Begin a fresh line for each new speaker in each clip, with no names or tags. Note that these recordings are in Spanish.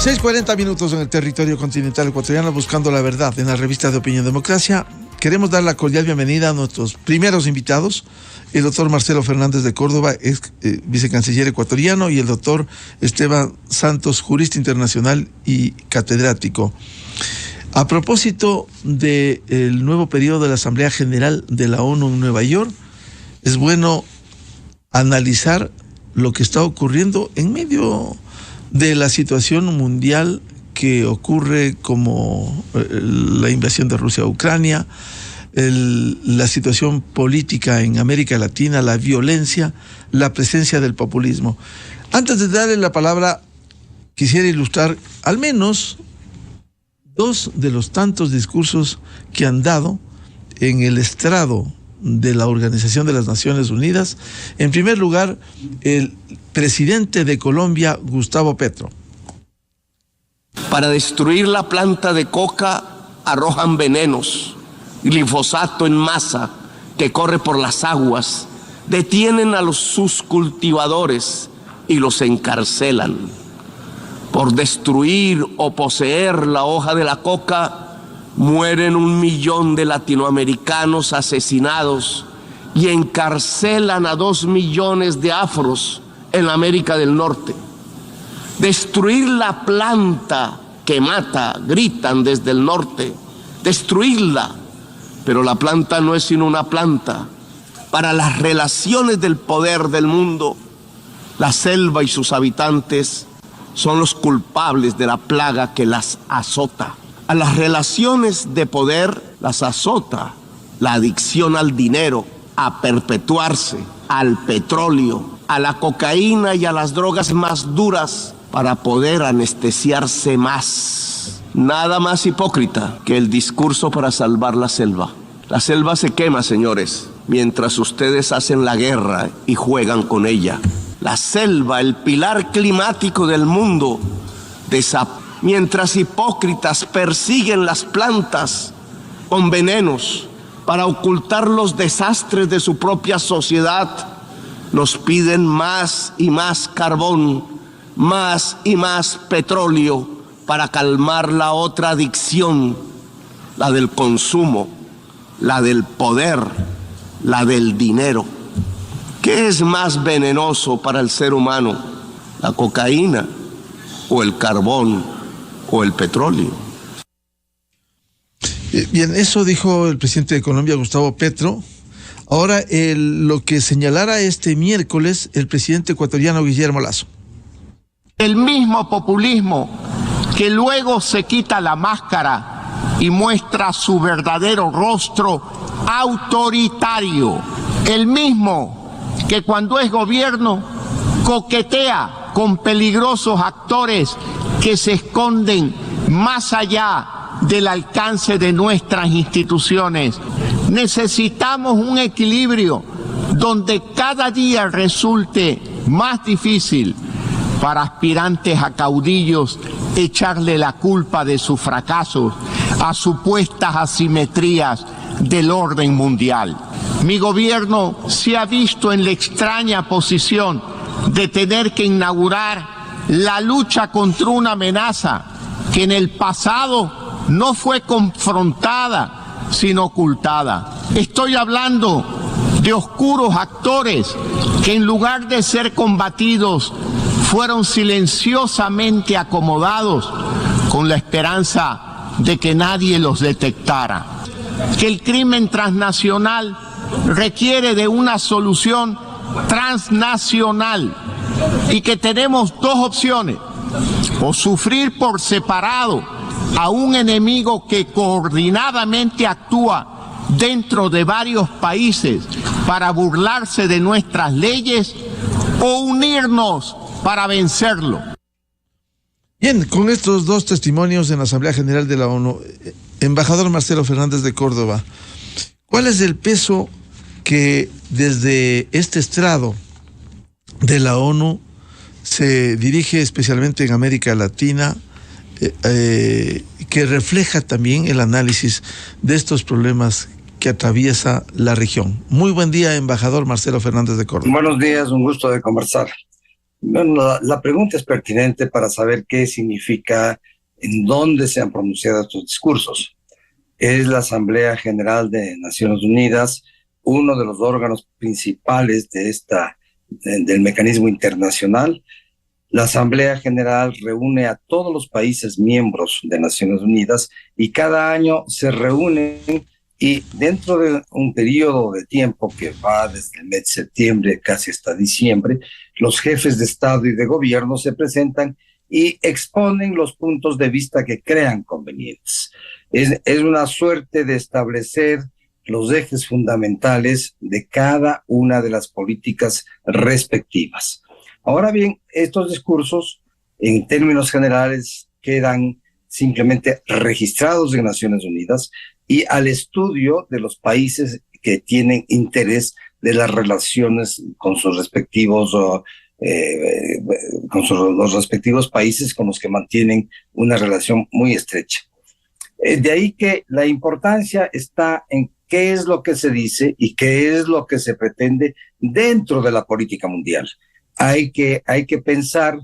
6:40 en el territorio continental ecuatoriano, buscando la verdad en la revista de Opinión Democracia. Queremos dar la cordial bienvenida a nuestros primeros invitados, el doctor Marcelo Fernández de Córdoba, ex vicecanciller ecuatoriano, y el doctor Esteban Santos, jurista internacional y catedrático. A propósito del nuevo periodo de la Asamblea General de la ONU en Nueva York, es bueno analizar lo que está ocurriendo en medio de la situación mundial que ocurre, como la invasión de Rusia a Ucrania, la situación política en América Latina, la violencia, la presencia del populismo. Antes de darle la palabra, quisiera ilustrar al menos dos de los tantos discursos que han dado en el estrado de la Organización de las Naciones Unidas. En primer lugar, el presidente de Colombia, Gustavo Petro.
Para destruir la planta de coca arrojan venenos, glifosato en masa que corre por las aguas, detienen a sus cultivadores y los encarcelan. Por destruir o poseer la hoja de la coca, mueren 1 millón de latinoamericanos asesinados y encarcelan a 2 millones de afros en América del Norte. Destruir la planta que mata, gritan desde el norte, destruirla, pero la planta no es sino una planta. Para las relaciones del poder del mundo, la selva y sus habitantes son los culpables de la plaga que las azota. A las relaciones de poder las azota la adicción al dinero, a perpetuarse, al petróleo, a la cocaína y a las drogas más duras para poder anestesiarse más. Nada más hipócrita que el discurso para salvar la selva. La selva se quema, señores, mientras ustedes hacen la guerra y juegan con ella. La selva, el pilar climático del mundo, desaparece. Mientras hipócritas persiguen las plantas con venenos para ocultar los desastres de su propia sociedad, nos piden más y más carbón, más y más petróleo para calmar la otra adicción, la del consumo, la del poder, la del dinero. ¿Qué es más venenoso para el ser humano, la cocaína o el carbón o el petróleo?
Bien, eso dijo el presidente de Colombia, Gustavo Petro. Ahora, lo que señalara este miércoles el presidente ecuatoriano Guillermo Lasso.
El mismo populismo que luego se quita la máscara y muestra su verdadero rostro autoritario. El mismo que cuando es gobierno coquetea con peligrosos actores que se esconden más allá del alcance de nuestras instituciones. Necesitamos un equilibrio donde cada día resulte más difícil para aspirantes a caudillos echarle la culpa de sus fracasos a supuestas asimetrías del orden mundial. Mi gobierno se ha visto en la extraña posición de tener que inaugurar la lucha contra una amenaza que en el pasado no fue confrontada, sino ocultada. Estoy hablando de oscuros actores que en lugar de ser combatidos, fueron silenciosamente acomodados con la esperanza de que nadie los detectara. Que el crimen transnacional requiere de una solución transnacional y que tenemos dos opciones: o sufrir por separado a un enemigo que coordinadamente actúa dentro de varios países para burlarse de nuestras leyes, o unirnos para vencerlo.
Bien, con estos dos testimonios en la Asamblea General de la ONU, embajador Marcelo Fernández de Córdoba, ¿cuál es el peso que desde este estrado de la ONU se dirige especialmente en América Latina, que refleja también el análisis de estos problemas que atraviesa la región? Muy buen día, embajador Marcelo Fernández de Córdoba.
Buenos días, un gusto de conversar. Bueno, la pregunta es pertinente para saber qué significa, en dónde se han pronunciado estos discursos. Es la Asamblea General de Naciones Unidas uno de los órganos principales del mecanismo internacional. La Asamblea General reúne a todos los países miembros de Naciones Unidas y cada año se reúnen, y dentro de un periodo de tiempo que va desde el mes de septiembre casi hasta diciembre, los jefes de Estado y de Gobierno se presentan y exponen los puntos de vista que crean convenientes. Es una suerte de establecer los ejes fundamentales de cada una de las políticas respectivas. Ahora bien, estos discursos, en términos generales, quedan simplemente registrados en Naciones Unidas y al estudio de los países que tienen interés de las relaciones con sus respectivos los respectivos países con los que mantienen una relación muy estrecha. De ahí que la importancia está en qué es lo que se dice y qué es lo que se pretende dentro de la política mundial. Hay que pensar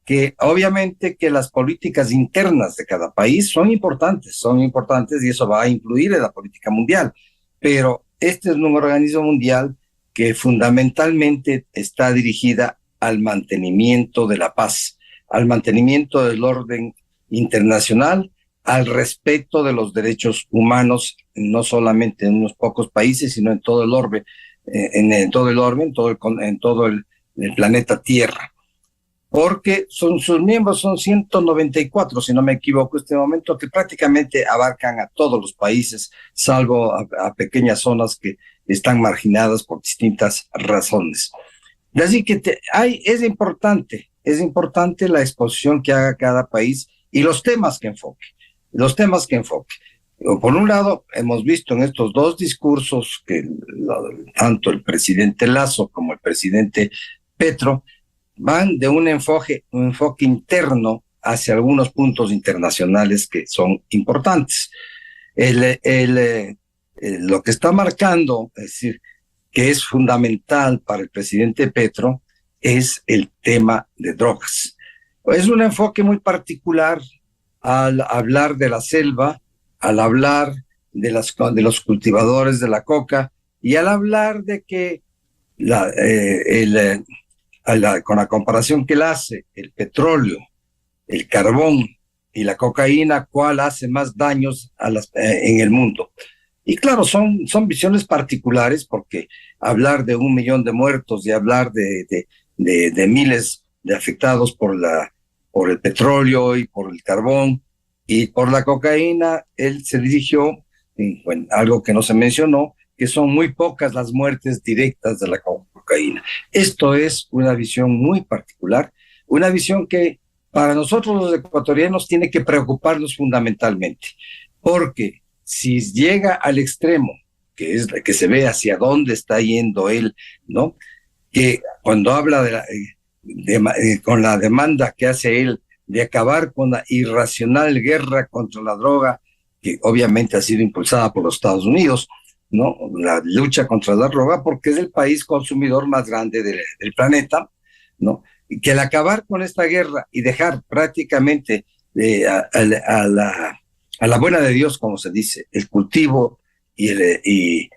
que obviamente que las políticas internas de cada país son importantes y eso va a influir en la política mundial, pero este es un organismo mundial que fundamentalmente está dirigida al mantenimiento de la paz, al mantenimiento del orden internacional, al respeto de los derechos humanos, no solamente en unos pocos países, sino en todo el orbe, en todo el planeta Tierra. Porque sus miembros son 194, si no me equivoco, en este momento, que prácticamente abarcan a todos los países, salvo a pequeñas zonas que están marginadas por distintas razones. Así que es importante la exposición que haga cada país y los temas que enfoque. Por un lado, hemos visto en estos dos discursos que tanto el presidente Lasso como el presidente Petro van de un enfoque interno hacia algunos puntos internacionales que son importantes. Lo que está marcando, es decir, que es fundamental para el presidente Petro, es el tema de drogas. Es un enfoque muy particular al hablar de la selva, al hablar de los cultivadores de la coca y al hablar de que con la comparación que él hace, el petróleo, el carbón y la cocaína, ¿cuál hace más daños en el mundo? Y claro, son visiones particulares, porque hablar de 1 millón de muertos y hablar de miles de afectados por el petróleo y por el carbón y por la cocaína, él se dirigió en algo que no se mencionó, que son muy pocas las muertes directas de la cocaína. Esto es una visión muy particular, una visión que para nosotros los ecuatorianos tiene que preocuparnos fundamentalmente, porque si llega al extremo, que es que se ve hacia dónde está yendo él, ¿no? Que cuando habla con la demanda que hace él de acabar con la irracional guerra contra la droga, que obviamente ha sido impulsada por los Estados Unidos, ¿no? La lucha contra la droga, porque es el país consumidor más grande del planeta, ¿no? Y que al acabar con esta guerra y dejar prácticamente a la buena de Dios, como se dice, el cultivo y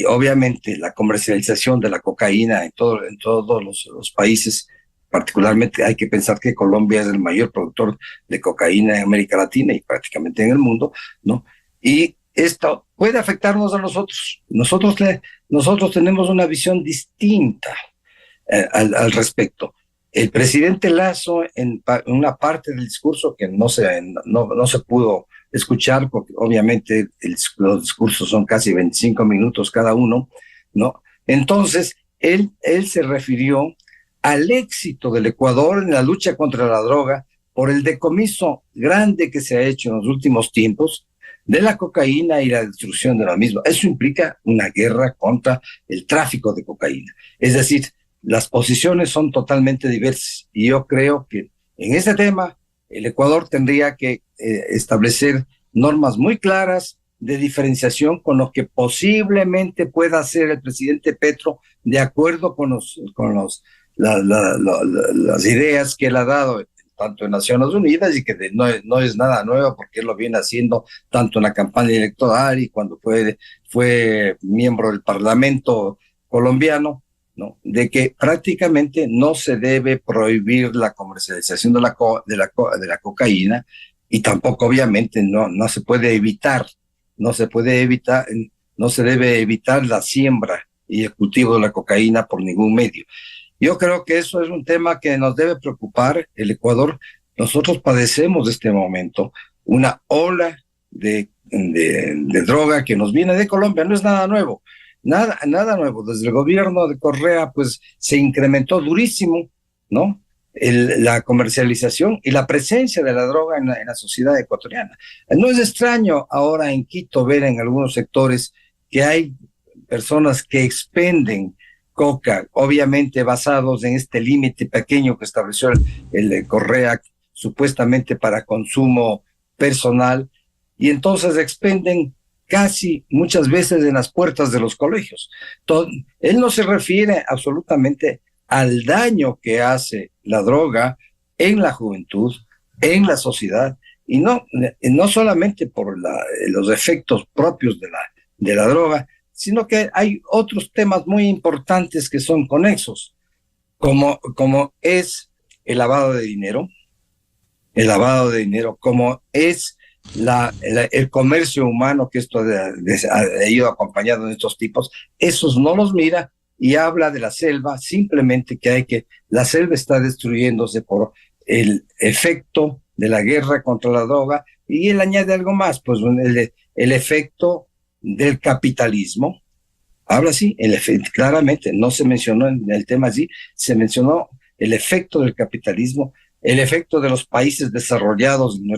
obviamente la comercialización de la cocaína en todos los países. Particularmente hay que pensar que Colombia es el mayor productor de cocaína en América Latina y prácticamente en el mundo, ¿no? Y esto puede afectarnos a nosotros. Nosotros tenemos una visión distinta al respecto. El presidente Lasso, en una parte del discurso que no se pudo escuchar, porque obviamente los discursos son casi 25 minutos cada uno, ¿no? Entonces, él se refirió al éxito del Ecuador en la lucha contra la droga por el decomiso grande que se ha hecho en los últimos tiempos de la cocaína y la destrucción de la misma. Eso implica una guerra contra el tráfico de cocaína. Es decir, las posiciones son totalmente diversas y yo creo que en este tema el Ecuador tendría que establecer normas muy claras de diferenciación con lo que posiblemente pueda hacer el presidente Petro de acuerdo con las ideas que él ha dado tanto en Naciones Unidas y que no es nada nuevo porque él lo viene haciendo tanto en la campaña electoral y cuando fue miembro del Parlamento colombiano, ¿no? De que prácticamente no se debe prohibir la comercialización de la cocaína y tampoco obviamente no se puede evitar, no se debe evitar la siembra y el cultivo de la cocaína por ningún medio. Yo creo que eso es un tema que nos debe preocupar. El Ecuador, nosotros padecemos de este momento una ola de droga que nos viene de Colombia, no es nada nuevo, nada nuevo. Desde el gobierno de Correa, pues se incrementó durísimo, ¿no? La comercialización y la presencia de la droga en la sociedad ecuatoriana. No es extraño ahora en Quito ver en algunos sectores que hay personas que expenden coca, obviamente basados en este límite pequeño que estableció el Correa, supuestamente para consumo personal, y entonces expenden casi muchas veces en las puertas de los colegios. Él no se refiere absolutamente al daño que hace la droga en la juventud, en la sociedad, y no solamente por los efectos propios de la droga, sino que hay otros temas muy importantes que son conexos, como es el lavado de dinero, como es el comercio humano, que esto ha ido acompañado de estos tipos. Esos no los mira y habla de la selva, simplemente la selva está destruyéndose por el efecto de la guerra contra la droga, y él añade algo más, pues el efecto del capitalismo. Habla así, claramente, no se mencionó en el tema así, se mencionó el efecto del capitalismo, el efecto de los países desarrollados en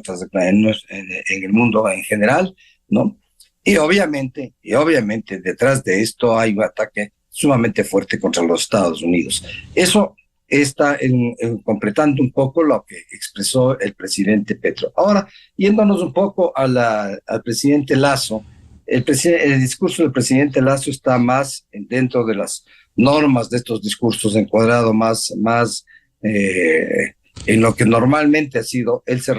el mundo en general, ¿no? Y obviamente, detrás de esto hay un ataque sumamente fuerte contra los Estados Unidos. Eso está completando un poco lo que expresó el presidente Petro. Ahora, yéndonos un poco al presidente Lasso, el discurso del presidente Lasso está más dentro de las normas de estos discursos, encuadrado más en lo que normalmente ha sido. Él se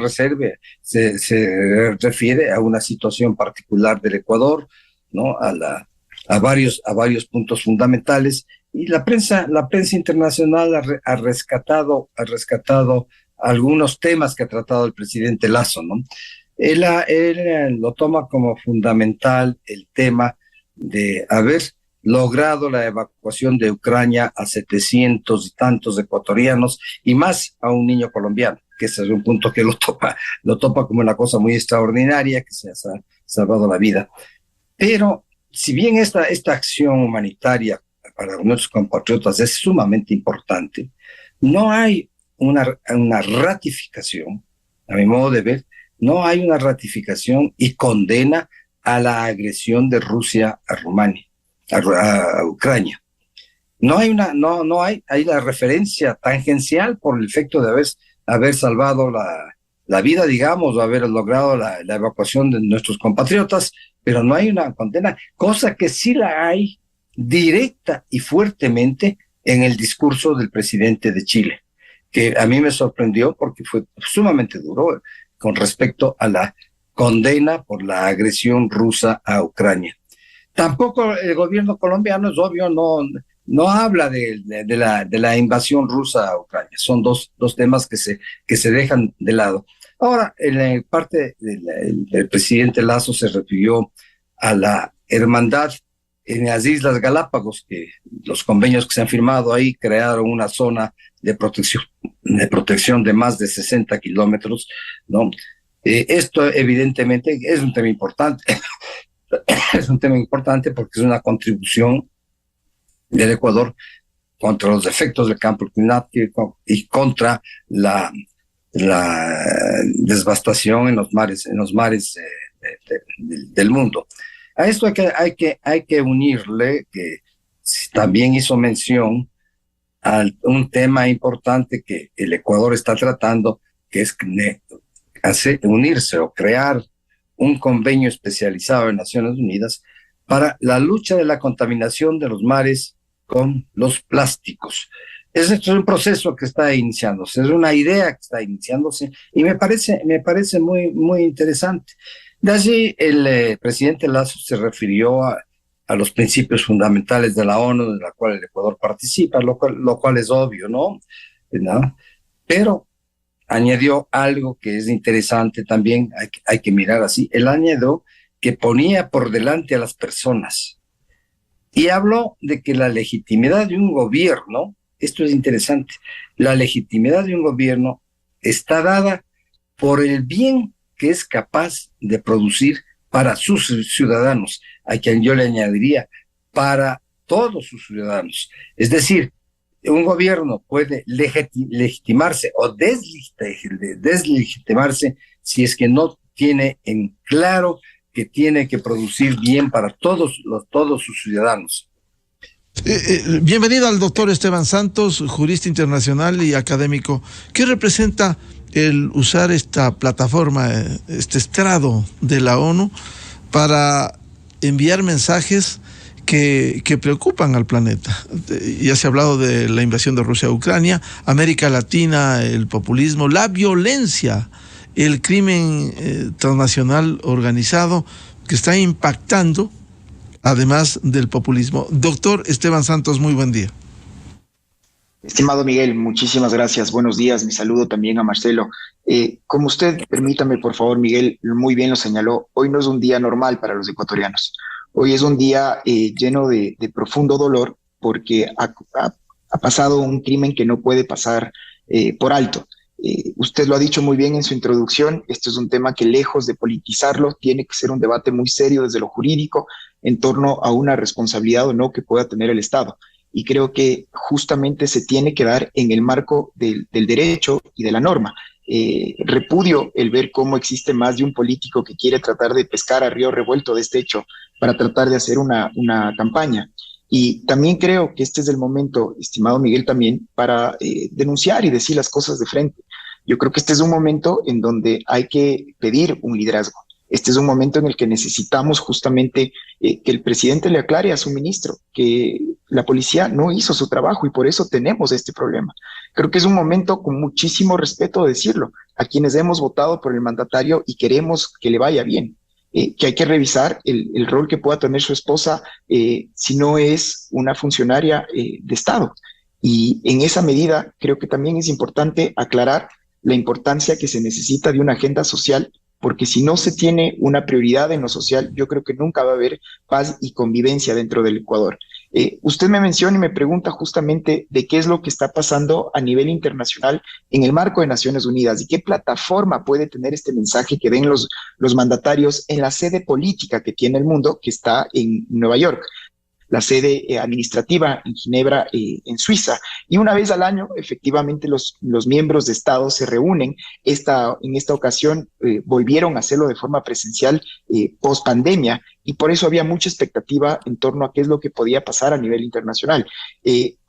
refiere a una situación particular del Ecuador, ¿no? A varios puntos fundamentales, y la prensa internacional ha rescatado algunos temas que ha tratado el presidente Lasso, ¿no? Él lo toma como fundamental el tema de haber logrado la evacuación de Ucrania a 700 y tantos ecuatorianos y más a un niño colombiano, que ese es un punto que lo topa como una cosa muy extraordinaria, que se ha salvado la vida. Pero si bien esta acción humanitaria para nuestros compatriotas es sumamente importante, no hay una ratificación, a mi modo de ver, no hay una ratificación y condena a la agresión de Rusia a Ucrania. No hay hay la referencia tangencial por el efecto de haber salvado la vida, digamos, o haber logrado la evacuación de nuestros compatriotas, pero no hay una condena, cosa que sí la hay directa y fuertemente en el discurso del presidente de Chile, que a mí me sorprendió porque fue sumamente duro con respecto a la condena por la agresión rusa a Ucrania. Tampoco el gobierno colombiano, es obvio, no habla de la invasión rusa a Ucrania. Son dos temas que se dejan de lado. Ahora, en parte del presidente Lasso se refirió a la hermandad en las Islas Galápagos, que los convenios que se han firmado ahí crearon una zona de protección de más de 60 kilómetros, ¿no? Esto evidentemente es un tema importante. Es un tema importante porque es una contribución del Ecuador contra los efectos del cambio climático y contra la devastación en los mares del mundo. A esto hay que unirle, que también hizo mención a un tema importante que el Ecuador está tratando, que es unirse o crear un convenio especializado en Naciones Unidas para la lucha de la contaminación de los mares con los plásticos. es un proceso que está iniciándose, es una idea que está iniciándose y me parece muy, muy interesante. De allí el presidente Lasso se refirió a los principios fundamentales de la ONU, de la cual el Ecuador participa, lo cual es obvio, ¿no? ¿No? Pero añadió algo que es interesante también, hay que mirar así. Él añadió que ponía por delante a las personas y habló de que la legitimidad de un gobierno, esto es interesante, la legitimidad de un gobierno está dada por el bien que es capaz de producir para sus ciudadanos, a quien yo le añadiría para todos sus ciudadanos. Es decir, un gobierno puede legitimarse o deslegitimarse si es que no tiene en claro que tiene que producir bien para todos sus ciudadanos.
Bienvenido al doctor Esteban Santos, jurista internacional y académico. ¿Qué representa el usar esta plataforma, este estrado de la ONU para enviar mensajes que preocupan al planeta? Ya se ha hablado de la invasión de Rusia a Ucrania, América Latina, el populismo, la violencia, el crimen transnacional organizado que está impactando, además del populismo. Doctor Esteban Santos, muy buen día.
Estimado Miguel, muchísimas gracias. Buenos días. Mi saludo también a Marcelo. Como usted, permítame, por favor, Miguel, muy bien lo señaló, hoy no es un día normal para los ecuatorianos. Hoy es un día lleno de profundo dolor porque ha pasado un crimen que no puede pasar por alto. Usted lo ha dicho muy bien en su introducción, esto es un tema que lejos de politizarlo, tiene que ser un debate muy serio desde lo jurídico en torno a una responsabilidad o no que pueda tener el Estado. Y creo que justamente se tiene que dar en el marco del derecho y de la norma. Repudio el ver cómo existe más de un político que quiere tratar de pescar a río revuelto de este hecho para tratar de hacer una campaña. Y también creo que este es el momento, estimado Miguel, también para denunciar y decir las cosas de frente. Yo creo que este es un momento en donde hay que pedir un liderazgo. Este es un momento en el que necesitamos justamente que el presidente le aclare a su ministro que la policía no hizo su trabajo y por eso tenemos este problema. Creo que es un momento con muchísimo respeto de decirlo a quienes hemos votado por el mandatario y queremos que le vaya bien. Que hay que revisar el rol que pueda tener su esposa si no es una funcionaria de Estado. Y en esa medida creo que también es importante aclarar la importancia que se necesita de una agenda social, porque si no se tiene una prioridad en lo social, yo creo que nunca va a haber paz y convivencia dentro del Ecuador. Usted me menciona y me pregunta justamente de qué es lo que está pasando a nivel internacional en el marco de Naciones Unidas y qué plataforma puede tener este mensaje que den los mandatarios en la sede política que tiene el mundo, que está en Nueva York, la sede administrativa en Ginebra, en Suiza. Y una vez al año, efectivamente, los miembros de Estado se reúnen. En esta ocasión volvieron a hacerlo de forma presencial post pandemia, y por eso había mucha expectativa en torno a qué es lo que podía pasar a nivel internacional.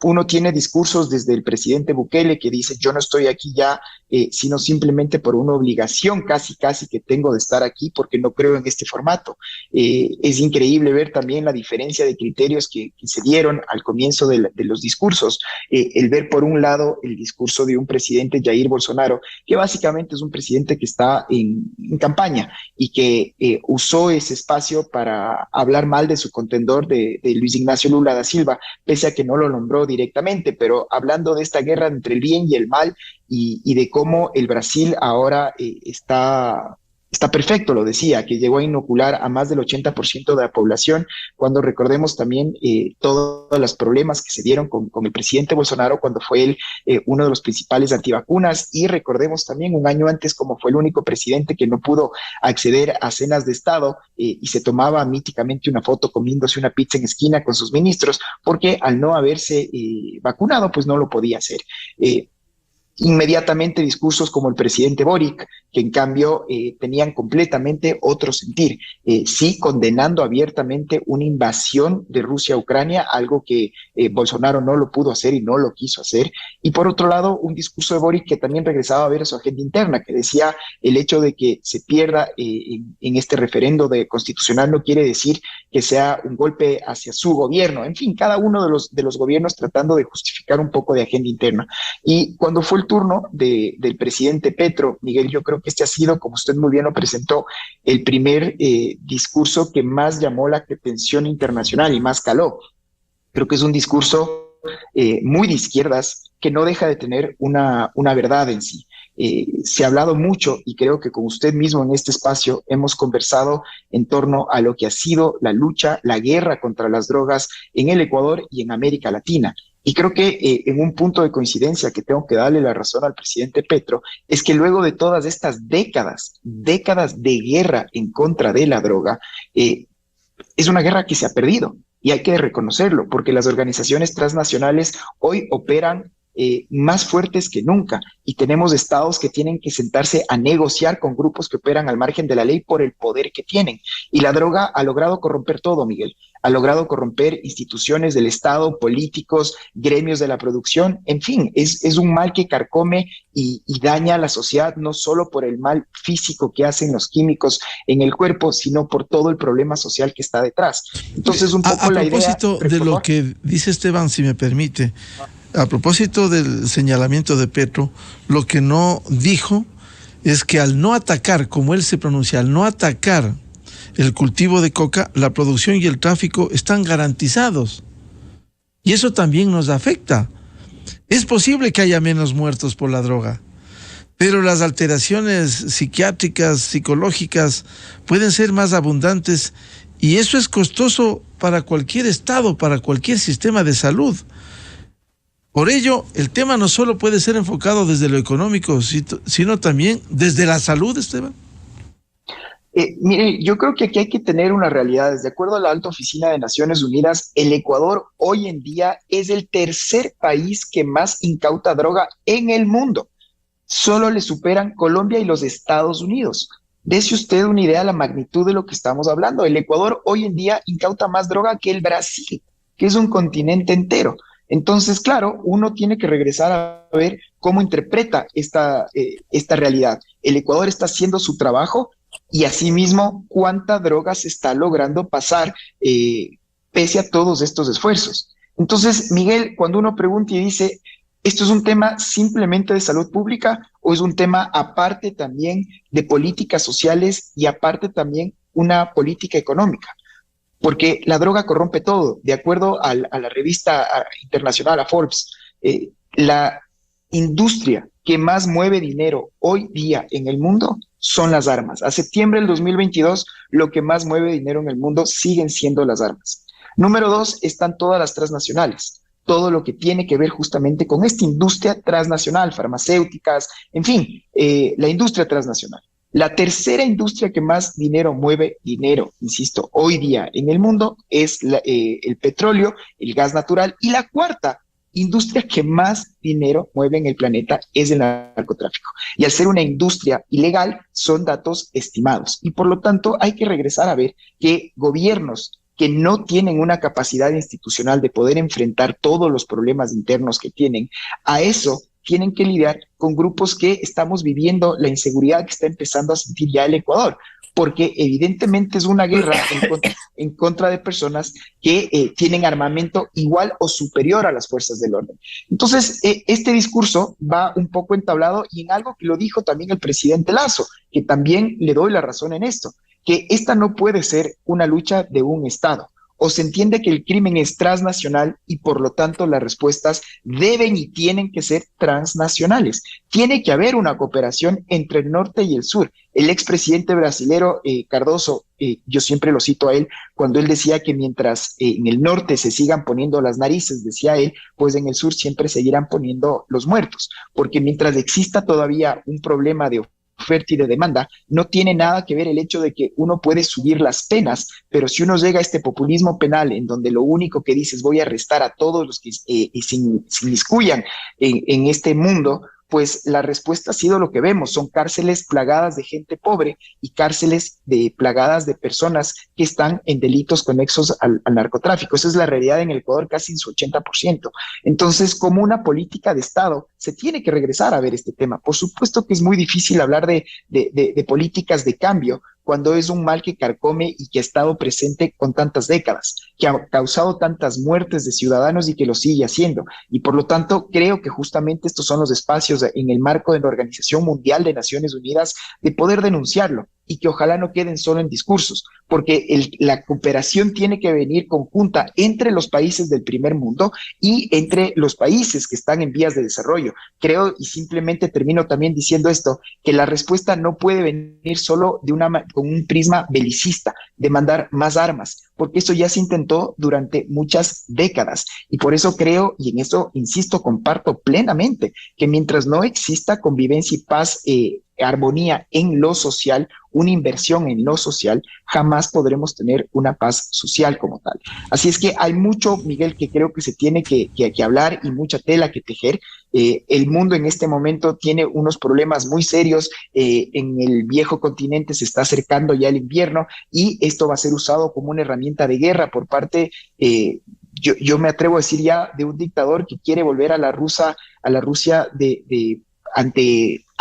Uno tiene discursos desde el presidente Bukele que dice yo no estoy aquí ya, sino simplemente por una obligación casi que tengo de estar aquí porque no creo en este formato. Es increíble ver también la diferencia de criterios que se dieron al comienzo de los discursos. El ver por un lado el discurso de un presidente, Jair Bolsonaro, que básicamente es un presidente que está en campaña y que usó ese espacio para hablar mal de su contendor de Luis Ignacio Lula da Silva, pese a que no lo nombró directamente, pero hablando de esta guerra entre el bien y el mal y de cómo el Brasil ahora está perfecto, lo decía, que llegó a inocular a más del 80% de la población, cuando recordemos también todos los problemas que se dieron con el presidente Bolsonaro cuando fue él uno de los principales antivacunas, y recordemos también un año antes como fue el único presidente que no pudo acceder a cenas de Estado y se tomaba míticamente una foto comiéndose una pizza en esquina con sus ministros, porque al no haberse vacunado pues no lo podía hacer. Inmediatamente discursos como el presidente Boric, que en cambio tenían completamente otro sentir, sí condenando abiertamente una invasión de Rusia a Ucrania, algo que Bolsonaro no lo pudo hacer y no lo quiso hacer, y por otro lado un discurso de Boric que también regresaba a ver su agenda interna, que decía el hecho de que se pierda en este referendo constitucional no quiere decir que sea un golpe hacia su gobierno, en fin, cada uno de los gobiernos tratando de justificar un poco de agenda interna. Y cuando fue el turno del presidente Petro, Miguel, yo creo que este ha sido, como usted muy bien lo presentó, el primer discurso que más llamó la atención internacional y más caló. Creo que es un discurso muy de izquierdas que no deja de tener una verdad en sí. Se ha hablado mucho y creo que con usted mismo en este espacio hemos conversado en torno a lo que ha sido la lucha, la guerra contra las drogas en el Ecuador y en América Latina. Y creo que en un punto de coincidencia que tengo que darle la razón al presidente Petro es que luego de todas estas décadas de guerra en contra de la droga, es una guerra que se ha perdido y hay que reconocerlo porque las organizaciones transnacionales hoy operan más fuertes que nunca y tenemos estados que tienen que sentarse a negociar con grupos que operan al margen de la ley por el poder que tienen. Y la droga ha logrado corromper todo, Miguel. Ha logrado corromper instituciones del Estado, políticos, gremios de la producción. En fin, es un mal que carcome y daña a la sociedad, no solo por el mal físico que hacen los químicos en el cuerpo, sino por todo el problema social que está detrás. Entonces, un poco la idea...
A propósito de lo que dice Esteban, si me permite, a propósito del señalamiento de Petro, lo que no dijo es que al no atacar, como él se pronuncia, al no atacar el cultivo de coca, la producción y el tráfico están garantizados. Y eso también nos afecta. Es posible que haya menos muertos por la droga, pero las alteraciones psiquiátricas, psicológicas, pueden ser más abundantes y eso es costoso para cualquier estado, para cualquier sistema de salud. Por ello, el tema no solo puede ser enfocado desde lo económico, sino también desde la salud, Esteban.
Mire, yo creo que aquí hay que tener unas realidades. De acuerdo a la Alta Oficina de Naciones Unidas, el Ecuador hoy en día es el tercer país que más incauta droga en el mundo. Solo le superan Colombia y los Estados Unidos. Dese usted una idea de la magnitud de lo que estamos hablando. El Ecuador hoy en día incauta más droga que el Brasil, que es un continente entero. Entonces, claro, uno tiene que regresar a ver cómo interpreta esta realidad. El Ecuador está haciendo su trabajo y asimismo cuánta droga se está logrando pasar pese a todos estos esfuerzos. Entonces, Miguel, cuando uno pregunta y dice, ¿esto es un tema simplemente de salud pública o es un tema aparte también de políticas sociales y aparte también una política económica? Porque la droga corrompe todo. De acuerdo a la revista internacional, a Forbes, la industria que más mueve dinero hoy día en el mundo son las armas. A septiembre del 2022, lo que más mueve dinero en el mundo siguen siendo las armas. Número 2, están todas las transnacionales. Todo lo que tiene que ver justamente con esta industria transnacional, farmacéuticas, en fin, la industria transnacional. La tercera industria que más mueve dinero, insisto, hoy día en el mundo es el petróleo, el gas natural, y la cuarta industria que más dinero mueve en el planeta es el narcotráfico. Y al ser una industria ilegal, son datos estimados. Y por lo tanto, hay que regresar a ver que gobiernos que no tienen una capacidad institucional de poder enfrentar todos los problemas internos que tienen, a eso tienen que lidiar con grupos que estamos viviendo la inseguridad que está empezando a sentir ya el Ecuador, porque evidentemente es una guerra en contra de personas que tienen armamento igual o superior a las fuerzas del orden. Entonces, este discurso va un poco entablado y en algo que lo dijo también el presidente Lasso, que también le doy la razón en esto, que esta no puede ser una lucha de un Estado. O se entiende que el crimen es transnacional y por lo tanto las respuestas deben y tienen que ser transnacionales. Tiene que haber una cooperación entre el norte y el sur. El expresidente brasilero Cardoso, yo siempre lo cito a él, cuando él decía que mientras en el norte se sigan poniendo las narices, decía él, pues en el sur siempre seguirán poniendo los muertos, porque mientras exista todavía un problema de oferta y de demanda, no tiene nada que ver el hecho de que uno puede subir las penas, pero si uno llega a este populismo penal en donde lo único que dice es voy a arrestar a todos los que se inmiscuyan en este mundo, pues la respuesta ha sido lo que vemos, son cárceles plagadas de gente pobre y cárceles plagadas de personas que están en delitos conexos al narcotráfico. Esa es la realidad en el Ecuador casi en su 80%. Entonces, como una política de Estado, se tiene que regresar a ver este tema. Por supuesto que es muy difícil hablar de políticas de cambio cuando es un mal que carcome y que ha estado presente con tantas décadas, que ha causado tantas muertes de ciudadanos y que lo sigue haciendo. Y por lo tanto, creo que justamente estos son los espacios en el marco de la Organización Mundial de Naciones Unidas de poder denunciarlo y que ojalá no queden solo en discursos, porque la cooperación tiene que venir conjunta entre los países del primer mundo y entre los países que están en vías de desarrollo. Creo, y simplemente termino también diciendo esto, que la respuesta no puede venir solo con un prisma belicista, de mandar más armas, porque eso ya se intentó durante muchas décadas. Y por eso creo, y en eso insisto, comparto plenamente, que mientras no exista convivencia y paz, armonía en lo social, una inversión en lo social, jamás podremos tener una paz social como tal. Así es que hay mucho, Miguel, que creo que se tiene que hablar y mucha tela que tejer. El mundo en este momento tiene unos problemas muy serios. En el viejo continente se está acercando ya el invierno y esto va a ser usado como una herramienta de guerra por parte, yo me atrevo a decir ya, de un dictador que quiere volver a la Rusia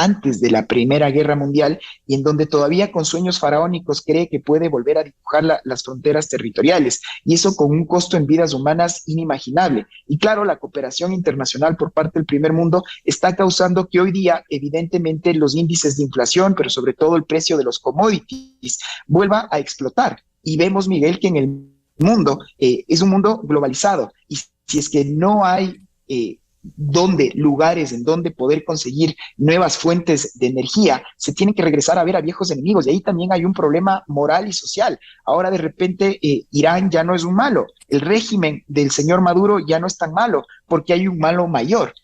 antes de la Primera Guerra Mundial, y en donde todavía con sueños faraónicos cree que puede volver a dibujar las fronteras territoriales, y eso con un costo en vidas humanas inimaginable. Y claro, la cooperación internacional por parte del primer mundo está causando que hoy día, evidentemente, los índices de inflación, pero sobre todo el precio de los commodities, vuelva a explotar. Y vemos, Miguel, que en el mundo es un mundo globalizado, y si es que no hay lugares en donde poder conseguir nuevas fuentes de energía, se tienen que regresar a ver a viejos enemigos, y ahí también hay un problema moral y social. Ahora de repente Irán ya no es un malo, el régimen del señor Maduro ya no es tan malo, porque hay un malo mayor.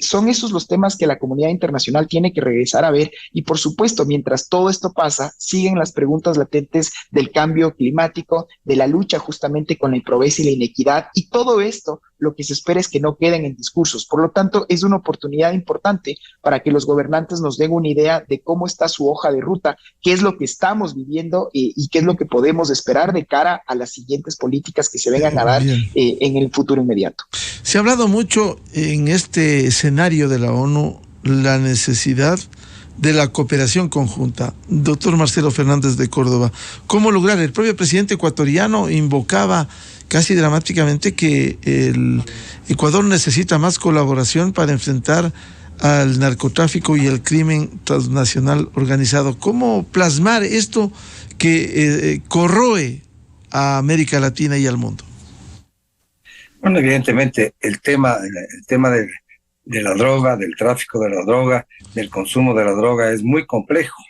Son esos los temas que la comunidad internacional tiene que regresar a ver, y por supuesto, mientras todo esto pasa, siguen las preguntas latentes del cambio climático, de la lucha justamente con la pobreza y la inequidad, y todo esto lo que se espera es que no queden en discursos. Por lo tanto, es una oportunidad importante para que los gobernantes nos den una idea de cómo está su hoja de ruta, qué es lo que estamos viviendo y qué es lo que podemos esperar de cara a las siguientes políticas que se vengan a dar en el futuro inmediato.
Se ha hablado mucho en este escenario de la ONU la necesidad de la cooperación conjunta. Doctor Marcelo Fernández de Córdoba, ¿cómo lograr? El propio presidente ecuatoriano invocaba casi dramáticamente que el Ecuador necesita más colaboración para enfrentar al narcotráfico y el crimen transnacional organizado. ¿Cómo plasmar esto que corroe a América Latina y al mundo?
Bueno, evidentemente el tema de la droga, del tráfico de la droga, del consumo de la droga es muy complejo,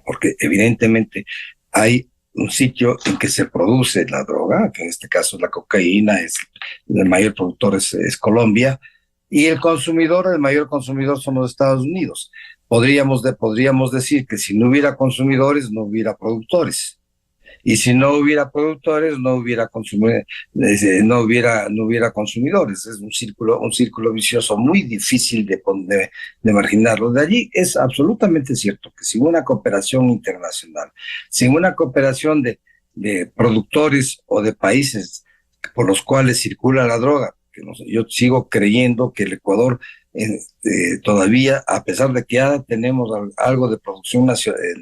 porque evidentemente hay un sitio en que se produce la droga, que en este caso es la cocaína, el mayor productor es Colombia, y el mayor consumidor son los Estados Unidos. Podríamos decir que si no hubiera consumidores, no hubiera productores. Y si no hubiera productores, no hubiera consumidores. Es un círculo vicioso muy difícil de marginarlo. De allí es absolutamente cierto que sin una cooperación internacional, sin una cooperación de productores o de países por los cuales circula la droga, yo sigo creyendo que el Ecuador todavía, a pesar de que ya tenemos algo de producción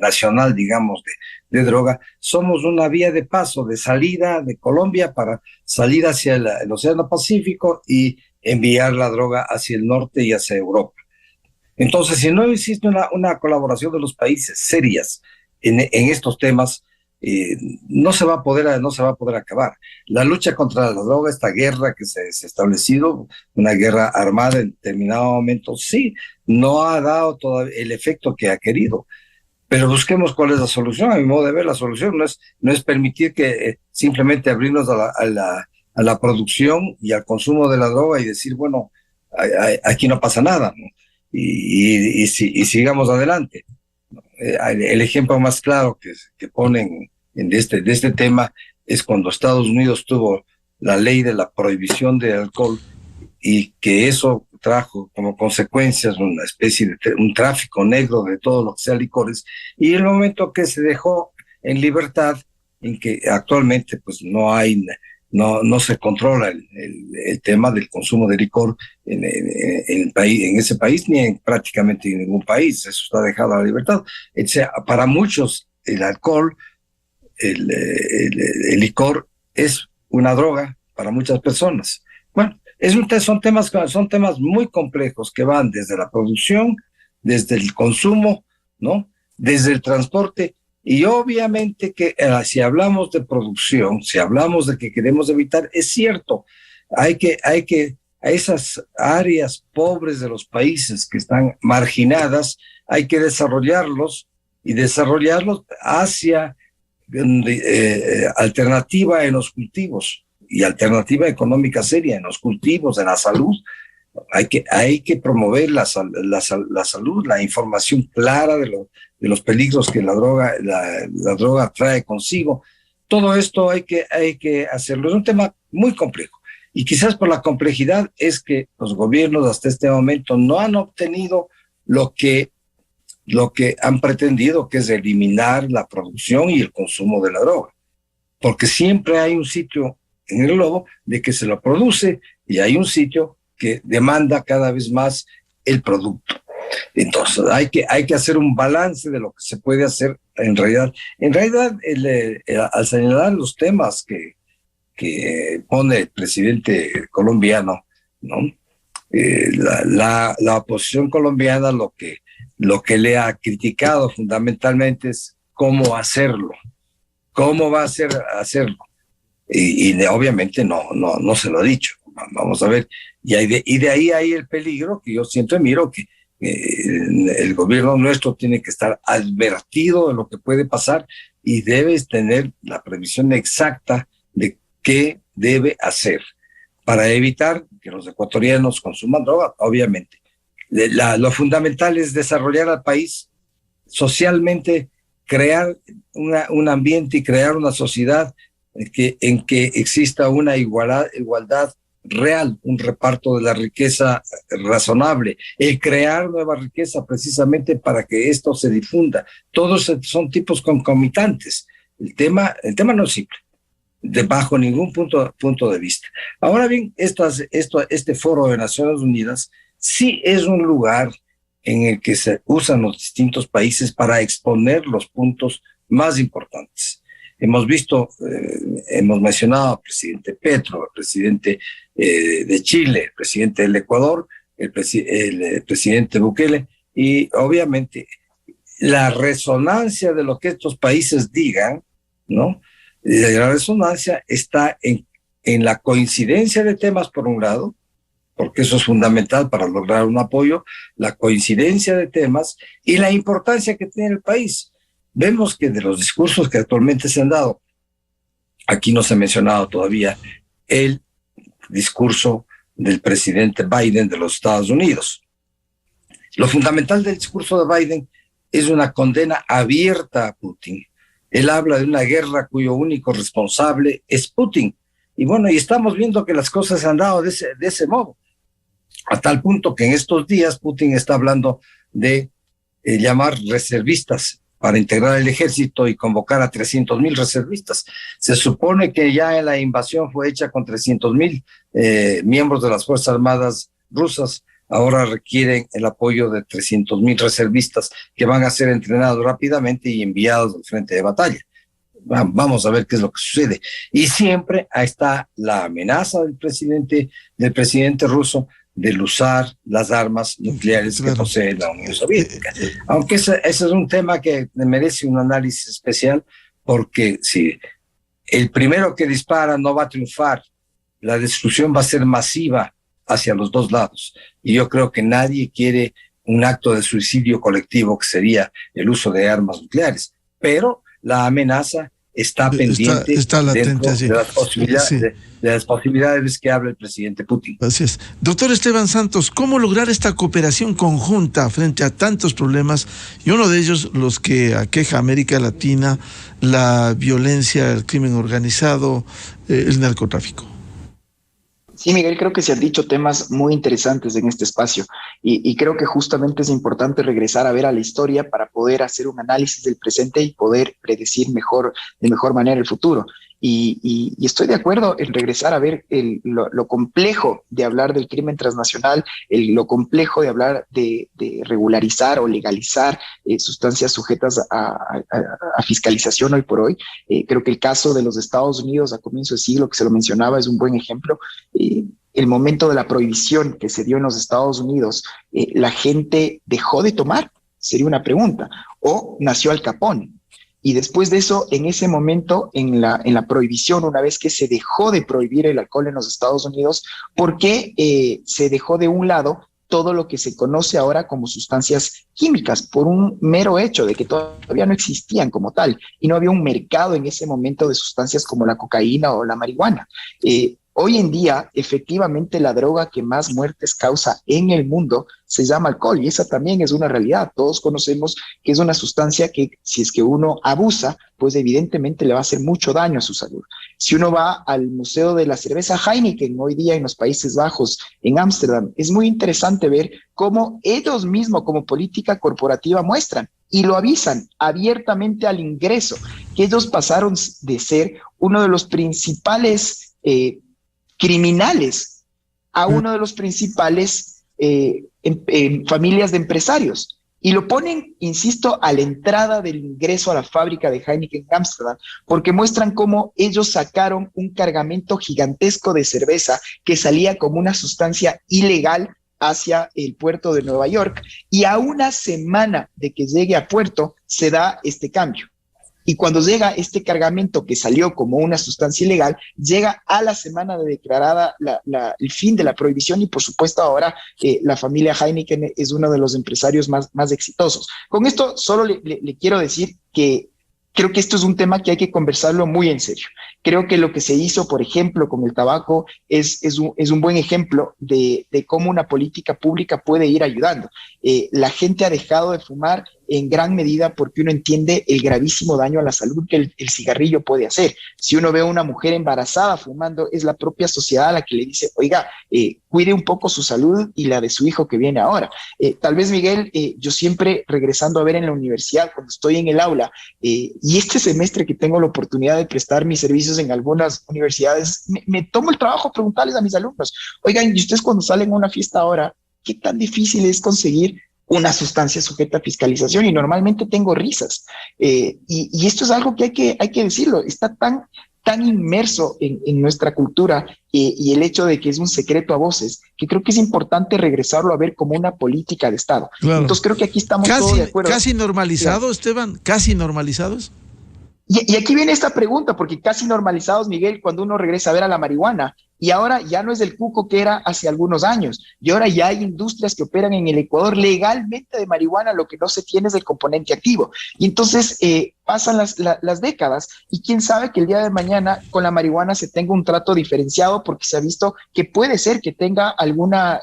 nacional, digamos, de droga, somos una vía de paso, de salida de Colombia para salir hacia el Océano Pacífico y enviar la droga hacia el norte y hacia Europa. Entonces, si no existe una colaboración de los países serias en estos temas, no se va a poder acabar. La lucha contra la droga, esta guerra que se ha establecido, una guerra armada en determinado momento, sí, no ha dado todavía el efecto que ha querido. Pero busquemos cuál es la solución. A mi modo de ver, la solución no es permitir que simplemente abrirnos a la producción y al consumo de la droga y decir, bueno, aquí no pasa nada, ¿no? Y sigamos adelante. El ejemplo más claro que ponen de este tema es cuando Estados Unidos tuvo la ley de la prohibición de alcohol, y que eso trajo como consecuencias una especie de un tráfico negro de todo lo que sea licores, y el momento que se dejó en libertad, en que actualmente pues no se controla el tema del consumo de licor en ese país, ni prácticamente en ningún país. Eso está dejado a la libertad. O sea, para muchos el alcohol, el licor es una droga para muchas personas. Bueno, son temas muy complejos que van desde la producción, desde el consumo, ¿no? Desde el transporte, y obviamente que si hablamos de producción, si hablamos de que queremos evitar, es cierto, hay que a esas áreas pobres de los países que están marginadas, hay que desarrollarlos hacia alternativa en los cultivos y alternativa económica seria en los cultivos, en la salud. Hay que promover la salud, la información clara de los peligros que la droga trae consigo. Todo esto hay que hacerlo. Es un tema muy complejo. Y quizás por la complejidad es que los gobiernos hasta este momento no han obtenido lo que han pretendido, que es eliminar la producción y el consumo de la droga. Porque siempre hay un sitio en el globo de que se lo produce y hay un sitio que demanda cada vez más el producto. Entonces hay que hacer un balance de lo que se puede hacer en realidad. En realidad, al señalar los temas que pone el presidente colombiano, ¿no? La oposición colombiana lo que le ha criticado fundamentalmente es cómo hacerlo, cómo va a hacerlo. Y obviamente no se lo ha dicho. Vamos a ver. Y de ahí hay el peligro que yo siempre miro, que el gobierno nuestro tiene que estar advertido de lo que puede pasar y debe tener la previsión exacta de qué debe hacer para evitar que los ecuatorianos consuman droga. Obviamente, lo fundamental es desarrollar al país socialmente, crear un ambiente y crear una sociedad en que exista una igualdad real, un reparto de la riqueza razonable, el crear nueva riqueza precisamente para que esto se difunda. Todos son tipos concomitantes. El tema no es simple, bajo ningún punto de vista. Ahora bien, este foro de Naciones Unidas sí es un lugar en el que se usan los distintos países para exponer los puntos más importantes. Hemos mencionado al presidente Petro, al presidente de Chile, el presidente del Ecuador, el presidente Bukele, y obviamente la resonancia de lo que estos países digan, ¿no? La resonancia está en la coincidencia de temas, por un lado, porque eso es fundamental para lograr un apoyo, la coincidencia de temas y la importancia que tiene el país. Vemos que de los discursos que actualmente se han dado, aquí no se ha mencionado todavía el discurso del presidente Biden de los Estados Unidos. Lo fundamental del discurso de Biden es una condena abierta a Putin. Él habla de una guerra cuyo único responsable es Putin. Y bueno, y estamos viendo que las cosas se han dado de ese modo, a tal punto que en estos días Putin está hablando de llamar reservistas para integrar el ejército y convocar a 300,000 reservistas. Se supone que ya la invasión fue hecha con 300,000 miembros de las Fuerzas Armadas rusas. Ahora requieren el apoyo de 300,000 reservistas que van a ser entrenados rápidamente y enviados al frente de batalla. Vamos a ver qué es lo que sucede. Y siempre está la amenaza del presidente ruso de usar las armas nucleares que posee la Unión Soviética. Aunque ese es un tema que merece un análisis especial, porque si el primero que dispara no va a triunfar, la destrucción va a ser masiva hacia los dos lados. Y yo creo que nadie quiere un acto de suicidio colectivo, que sería el uso de armas nucleares. Pero la amenaza está pendiente
está latente,
dentro de las posibilidades que habla el presidente Putin.
Así es. Doctor Esteban Santos, ¿cómo lograr esta cooperación conjunta frente a tantos problemas? Y uno de ellos, los que aqueja a América Latina, la violencia, el crimen organizado, el narcotráfico.
Sí, Miguel, creo que se han dicho temas muy interesantes en este espacio y creo que justamente es importante regresar a ver a la historia para poder hacer un análisis del presente y poder predecir de mejor manera el futuro. Y estoy de acuerdo en regresar a ver lo complejo de hablar del crimen transnacional, lo complejo de hablar de regularizar o legalizar sustancias sujetas a fiscalización hoy por hoy. Creo que el caso de los Estados Unidos a comienzo de siglo, que se lo mencionaba, es un buen ejemplo. El momento de la prohibición que se dio en los Estados Unidos, ¿la gente dejó de tomar? Sería una pregunta. ¿O nació Al Capone? Y después de eso, en ese momento, en la prohibición, una vez que se dejó de prohibir el alcohol en los Estados Unidos, ¿por qué se dejó de un lado todo lo que se conoce ahora como sustancias químicas? Por un mero hecho de que todavía no existían como tal y no había un mercado en ese momento de sustancias como la cocaína o la marihuana. Hoy en día, efectivamente, la droga que más muertes causa en el mundo se llama alcohol y esa también es una realidad. Todos conocemos que es una sustancia que si es que uno abusa, pues evidentemente le va a hacer mucho daño a su salud. Si uno va al Museo de la Cerveza Heineken hoy día en los Países Bajos, en Ámsterdam, es muy interesante ver cómo ellos mismos como política corporativa muestran y lo avisan abiertamente al ingreso, que ellos pasaron de ser uno de los principales criminales a uno de los principales familias de empresarios. Y lo ponen, insisto, a la entrada del ingreso a la fábrica de Heineken en Ámsterdam, porque muestran cómo ellos sacaron un cargamento gigantesco de cerveza que salía como una sustancia ilegal hacia el puerto de Nueva York, y a una semana de que llegue a puerto se da este cambio. Y cuando llega este cargamento que salió como una sustancia ilegal, llega a la semana de declarada el fin de la prohibición y por supuesto ahora la familia Heineken es uno de los empresarios más exitosos. Con esto solo le quiero decir que creo que esto es un tema que hay que conversarlo muy en serio. Creo que lo que se hizo, por ejemplo, con el tabaco es un buen ejemplo de cómo una política pública puede ir ayudando. La gente ha dejado de fumar en gran medida porque uno entiende el gravísimo daño a la salud que el cigarrillo puede hacer. Si uno ve a una mujer embarazada fumando, es la propia sociedad la que le dice, oiga, cuide un poco su salud y la de su hijo que viene ahora. Tal vez, Miguel, yo siempre regresando a ver en la universidad, cuando estoy en el aula, y este semestre que tengo la oportunidad de prestar mis servicios en algunas universidades, me tomo el trabajo de preguntarles a mis alumnos, oigan, ¿y ustedes cuando salen a una fiesta ahora, qué tan difícil es conseguir una sustancia sujeta a fiscalización? Y normalmente tengo risas. Y esto es algo que hay que decirlo, está tan inmerso en nuestra cultura y el hecho de que es un secreto a voces, que creo que es importante regresarlo a ver como una política de Estado. Claro. Entonces creo que aquí estamos todos de acuerdo.
¿Casi normalizado, Esteban? ¿Casi normalizados?
Y aquí viene esta pregunta, porque casi normalizados, Miguel, cuando uno regresa a ver a la marihuana, y ahora ya no es el cuco que era hace algunos años, y ahora ya hay industrias que operan en el Ecuador legalmente de marihuana, lo que no se tiene es el componente activo. Y entonces pasan las décadas, y quién sabe que el día de mañana con la marihuana se tenga un trato diferenciado, porque se ha visto que puede ser que tenga alguna,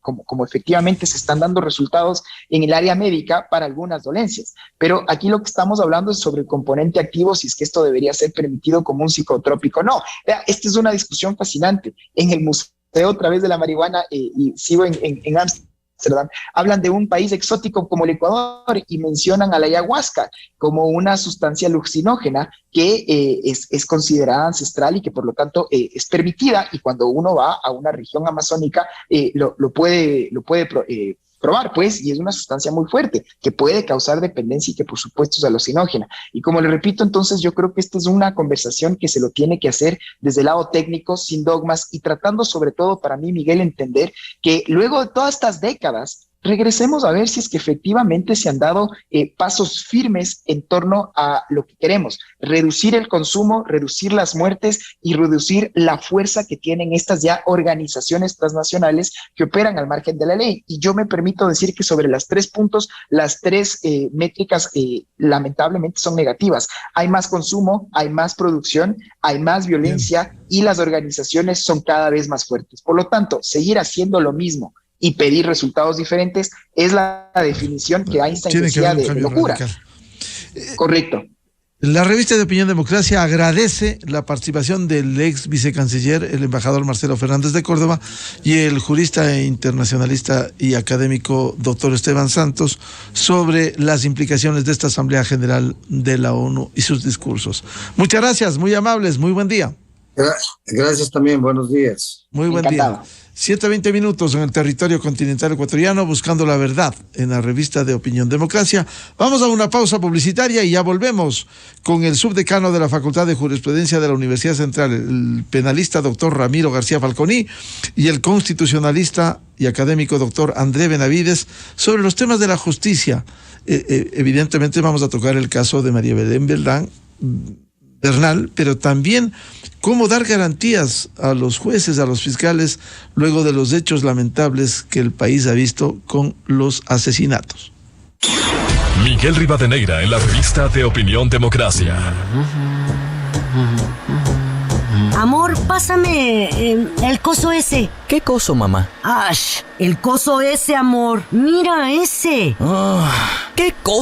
como efectivamente se están dando resultados en el área médica para algunas dolencias. Pero aquí lo que estamos hablando es sobre el componente activo, si es que esto debería ser permitido como un psicotrópico. No, esta es una discusión fascinante. En el Museo otra vez de la Marihuana, y sigo en Ámsterdam, hablan de un país exótico como el Ecuador y mencionan a la ayahuasca como una sustancia alucinógena que es considerada ancestral y que por lo tanto es permitida, y cuando uno va a una región amazónica lo puede probar, pues, y es una sustancia muy fuerte que puede causar dependencia y que por supuesto es alucinógena. Y como le repito, entonces yo creo que esta es una conversación que se lo tiene que hacer desde el lado técnico, sin dogmas, y tratando sobre todo, para mí, Miguel, entender que luego de todas estas décadas, regresemos a ver si es que efectivamente se han dado pasos firmes en torno a lo que queremos: reducir el consumo, reducir las muertes y reducir la fuerza que tienen estas ya organizaciones transnacionales que operan al margen de la ley. Y yo me permito decir que sobre las 3 puntos, las 3 métricas lamentablemente son negativas. Hay más consumo, hay más producción, hay más violencia y las organizaciones son cada vez más fuertes. Por lo tanto, seguir haciendo lo mismo y pedir resultados diferentes es la definición que Einstein decía de locura. Correcto.
La revista de Opinión Democracia agradece la participación del ex vicecanciller, el embajador Marcelo Fernández de Córdoba, y el jurista internacionalista y académico doctor Esteban Santos sobre las implicaciones de esta Asamblea General de la ONU y sus discursos. Muchas gracias, muy amables, muy buen día.
Gracias también, buenos días.
Muy buen día. 7:20 minutos en el territorio continental ecuatoriano, buscando la verdad en la revista de Opinión Democracia. Vamos a una pausa publicitaria y ya volvemos con el subdecano de la Facultad de Jurisprudencia de la Universidad Central, el penalista doctor Ramiro García Falconi, y el constitucionalista y académico doctor André Benavides sobre los temas de la justicia. Evidentemente vamos a tocar el caso de María Belén Bernal, pero también cómo dar garantías a los jueces, a los fiscales, luego de los hechos lamentables que el país ha visto con los asesinatos.
Miguel Rivadeneira en la revista de Opinión Democracia.
Amor, pásame el coso ese.
¿Qué coso, mamá?
Ash, el coso ese, amor. Mira ese.
¿Qué coso?